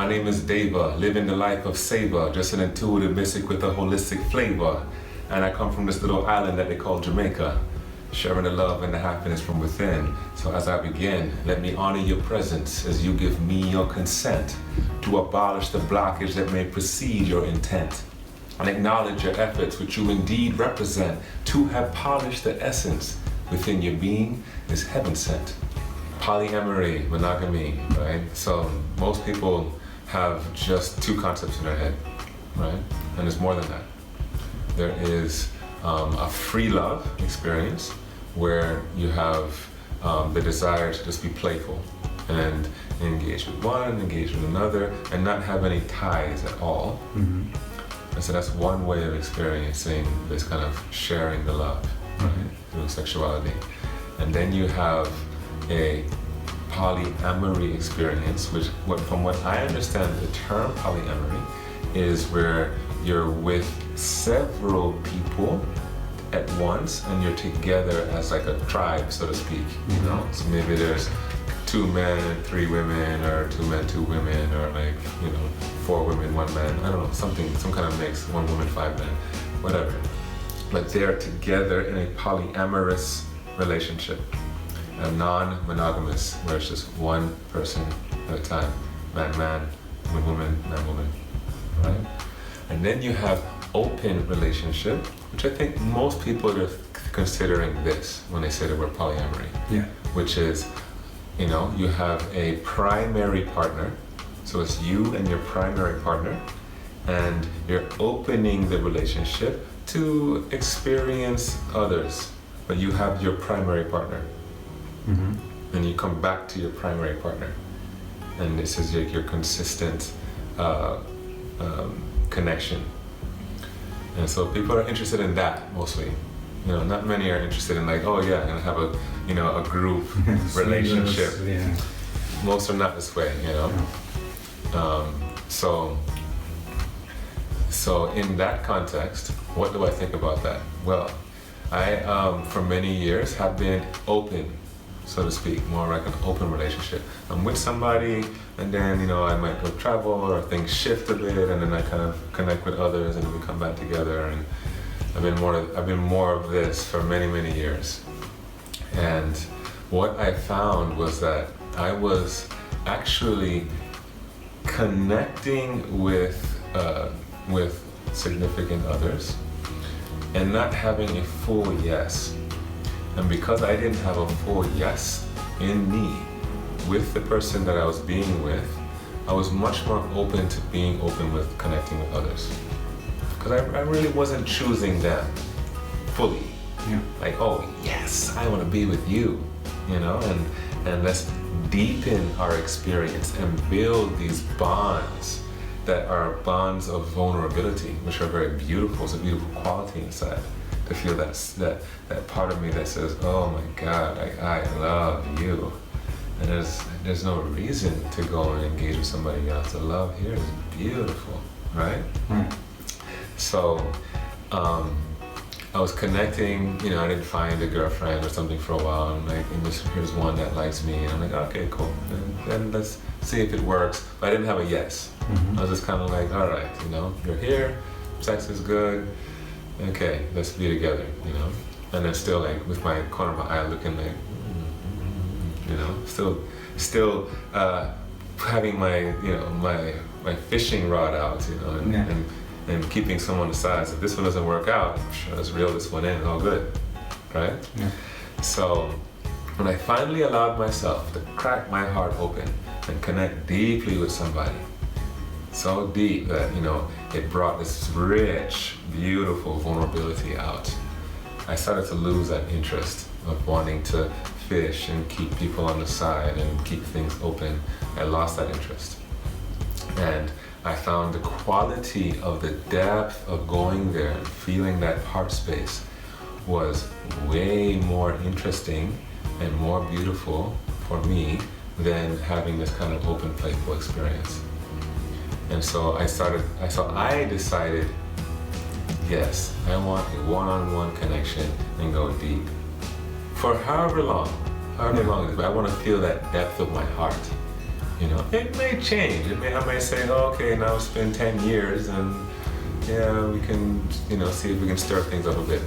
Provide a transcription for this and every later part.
name is Deva, living the life of savor, just an intuitive mystic with a holistic flavor. And I come from this little island that they call Jamaica, sharing the love and the happiness from within. So as I begin, let me honor your presence as you give me your consent to abolish the blockage that may precede your intent, and acknowledge your efforts which you indeed represent. To have polished the essence within your being is heaven sent. Polyamory, monogamy, right? So most people have just two concepts in their head, right? And there's more than that. There is a free love experience where you have the desire to just be playful and engage with one, engage with another, and not have any ties at all. Mm-hmm. And so that's one way of experiencing this kind of sharing the love, right? Through sexuality. And then you have a polyamory experience, which from what I understand, the term polyamory is where you're with several people at once and you're together as like a tribe, so to speak, you know? So maybe there's 2 men, 3 women, or 2 men, 2 women, or like, 4 women, 1 man, I don't know, some kind of mix, 1 woman, 5 men, whatever. But they're together in a polyamorous relationship, a non-monogamous, where it's just one person at a time, man, woman, man, woman, right? And then you have open relationship, which I think most people are considering this when they say the word polyamory. Yeah. Which is, you have a primary partner, so it's you and your primary partner, and you're opening the relationship to experience others, but you have your primary partner. Mm-hmm. And you come back to your primary partner, and this is your consistent connection. And so people are interested in that mostly. Not many are interested in like, oh yeah, I'm gonna have a group relationship. Yeah. Most are not this way, So in that context, what do I think about that? Well, I for many years have been open, so to speak, more like an open relationship. I'm with somebody, and then I might go travel, or things shift a bit, and then I kind of connect with others, and then we come back together. And I've been more of this for many, many years. And what I found was that I was actually connecting with significant others and not having a full yes. And because I didn't have a full yes in me with the person that I was being with, I was much more open to being open with connecting with others. Because I really wasn't choosing them fully. Yeah. Like, oh yes, I want to be with you, and let's deepen our experience and build these bonds that are bonds of vulnerability, which are very beautiful. It's a beautiful quality inside. To feel that part of me that says, oh my God, I love you. And there's no reason to go and engage with somebody else. The love here is beautiful, right? Mm. So I was connecting, I didn't find a girlfriend or something for a while. I'm like, here's one that likes me. And I'm like, okay, cool. Then let's see if it works. But I didn't have a yes. Mm-hmm. I was just kind of like, all right, you're here, sex is good. Okay, let's be together, And then still like with my corner of my eye looking like, still having my, my fishing rod out, and keeping someone aside. So if this one doesn't work out, sure, let's reel this one in, all good, right? Yeah. So when I finally allowed myself to crack my heart open and connect deeply with somebody, so deep that, it brought this rich, beautiful vulnerability out, I started to lose that interest of wanting to fish and keep people on the side and keep things open. I lost that interest. And I found the quality of the depth of going there and feeling that heart space was way more interesting and more beautiful for me than having this kind of open, playful experience. And so I decided, yes, I want a one-on-one connection and go deep. For however long it is, but I want to feel that depth of my heart. You know, it may change. I may say, oh, okay, now it's been 10 years and yeah, we can, you know, see if we can stir things up a bit.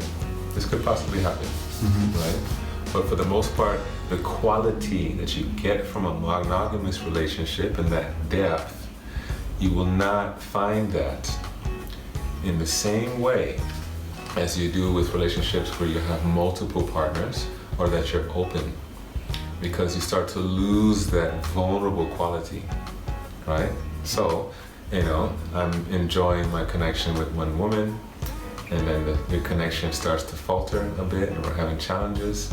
This could possibly happen, right? But for the most part, the quality that you get from a monogamous relationship and that depth, you will not find that in the same way as you do with relationships where you have multiple partners or that you're open, because you start to lose that vulnerable quality, right? So, you know, I'm enjoying my connection with one woman, and then the connection starts to falter a bit, and we're having challenges.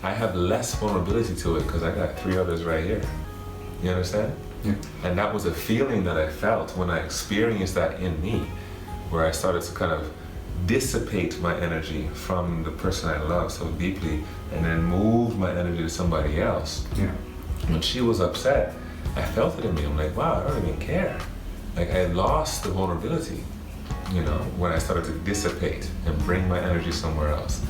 I have less vulnerability to it because I got 3 others right here. You understand? Yeah. And that was a feeling that I felt when I experienced that in me, where I started to kind of dissipate my energy from the person I love so deeply and then move my energy to somebody else. Yeah. When she was upset, I felt it in me. I'm like, wow, I don't even care. Like, I lost the vulnerability, you know, when I started to dissipate and bring my energy somewhere else.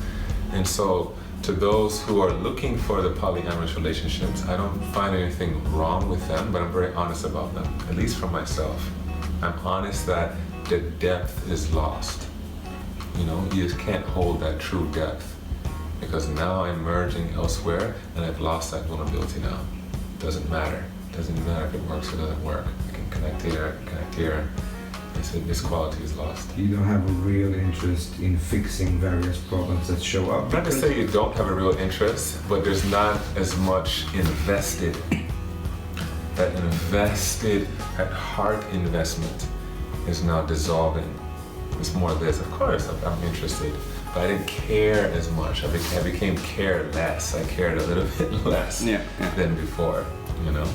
And so, to those who are looking for the polyamorous relationships, I don't find anything wrong with them, but I'm very honest about them, at least for myself. I'm honest that the depth is lost. You know, you just can't hold that true depth, because now I'm merging elsewhere and I've lost that vulnerability now. Doesn't matter. Doesn't matter if it works or doesn't work. I can connect here, I can connect here. This quality is lost. You don't have a real interest in fixing various problems that show up. Not to say you don't have a real interest, but there's not as much invested. That heart investment is now dissolving. It's more of this. Of course, I'm interested, but I didn't care as much. I became careless. I cared a little bit less than before, you know?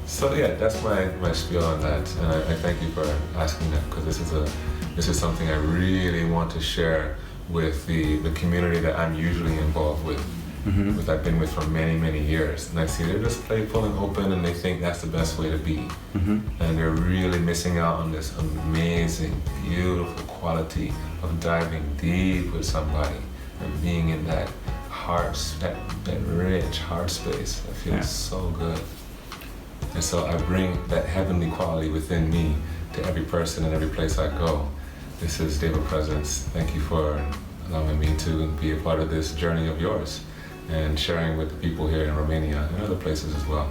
So yeah, that's my spiel on that, and I thank you for asking that, because this is something I really want to share with the community that I'm usually involved with, which I've been with for many, many years. And I see they're just playful and open, and they think that's the best way to be. And they're really missing out on this amazing, beautiful quality of diving deep with somebody and being in that heart, that rich heart space. That feels so good. And so I bring that heavenly quality within me to every person and every place I go. This is Deva Presence. Thank you for allowing me to be a part of this journey of yours and sharing with the people here in Romania and other places as well.